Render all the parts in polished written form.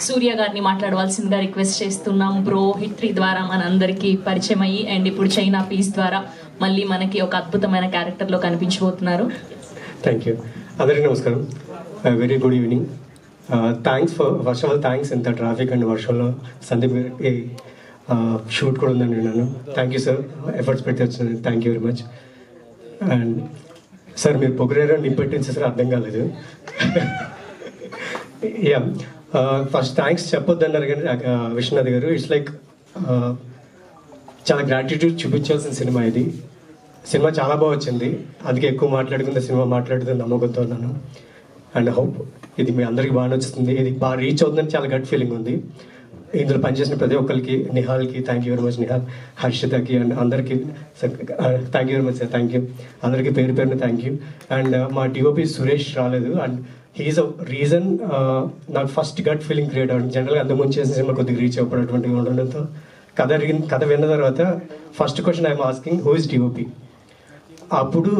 సూర్య గారిని మాట్లాడవలసిందిగా రిక్వెస్ట్ చేస్తున్నాం. బ్రో హిట్ 3 ద్వారా మన అందరికీ పరిచయం అయ్యి అండ్ ఇప్పుడు చైనా పీస్ ద్వారా మళ్ళీ మనకి ఒక అద్భుతమైన క్యారెక్టర్లో కనిపించబోతున్నారు. Thank you. అందరికీ నమస్కారం. Very good evening. Thanks first of all thanks ఇంత ట్రాఫిక్ అండ్ వర్షంలో సందీప్ గారికి షూట్ కూడా ఉందని విన్నాను. థ్యాంక్ యూ సార్, ఎఫర్ట్స్ పెట్టి వచ్చిన thank you very much. And sir మీరు పొగరేరా నిప్పెట్టింది సార్ అర్థం కాలేదు. యా ఫస్ట్ థ్యాంక్స్ చెప్పొద్దు అన్నారు కానీ విశ్వనాథ్ గారు ఇట్స్ లైక్ చాలా గ్రాటిట్యూడ్ చూపించాల్సిన సినిమా ఇది. సినిమా చాలా బాగా వచ్చింది, అందుకే ఎక్కువ మాట్లాడుకుంటే సినిమా మాట్లాడుతుంది నమ్మకంతో ఉన్నాను. అండ్ హోప్ ఇది మీ అందరికీ బాగా నచ్చుతుంది, ఇది బాగా రీచ్ అవుతుందని చాలా గట్ ఫీలింగ్ ఉంది. ఇందులో పనిచేసిన ప్రతి ఒక్కరికి, నిహాల్కి thank you very much, Nihal, హర్షితకి అండ్ అందరికీ thank you very much sir. Thank you అందరికీ పేరు పేరున థ్యాంక్ యూ. అండ్ మా డిఓపి సురేష్ రాలేదు అండ్ హీఈస్ అ రీజన్ నాకు ఫస్ట్ గట్ ఫీలింగ్ క్రియేట్ అవ్వడం. జనరల్గా అంతకుముందు చేసిన సినిమా కొద్దిగా రీచ్ అవ్వబడేటువంటిగా ఉండడంతో కథ విన్న తర్వాత first question I'm asking who is DOP. అప్పుడు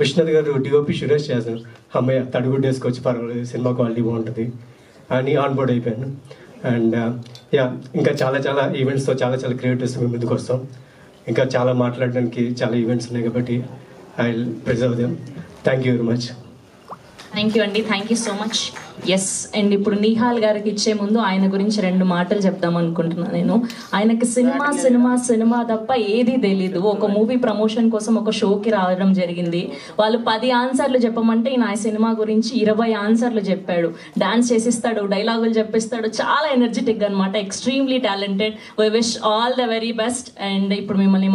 విశ్వనాథ్ గారు డిఓపి సురేష్ చేశారు. అమ్మయ్య తడుగుడ్డు వేసుకొచ్చి పర్వాలేదు, సినిమా క్వాలిటీ బాగుంటుంది అని ఆన్ బోర్డ్ అయిపోయాను. అండ్ యా ఇంకా చాలా ఈవెంట్స్తో చాలా క్రియేటివ్స్ మేము ముందుకు వస్తాం. ఇంకా చాలా మాట్లాడడానికి చాలా ఈవెంట్స్ ఉన్నాయి కాబట్టి I will preserve them. Thank you very much. Thank you అండి, thank you so much. Yes and ఇప్పుడు నిహాల్ గారికి ఇచ్చే ముందు ఆయన గురించి 2 మాటలు చెప్దాం అనుకుంటున్నాను నేను. ఆయనకి సినిమా తప్ప ఏది తెలీదు. ఒక మూవీ ప్రమోషన్ కోసం ఒక షోకి రావడం జరిగింది. వాళ్ళు 10 ఆన్సర్లు చెప్పమంటే ఈయన సినిమా గురించి 20 ఆన్సర్లు చెప్పాడు. డాన్స్ చేసిస్తాడు, డైలాగులు చెప్పిస్తాడు, చాలా ఎనర్జెటిక్ అనమాట, extremely talented. We wish all the very best. And ఇప్పుడు మిమ్మల్ని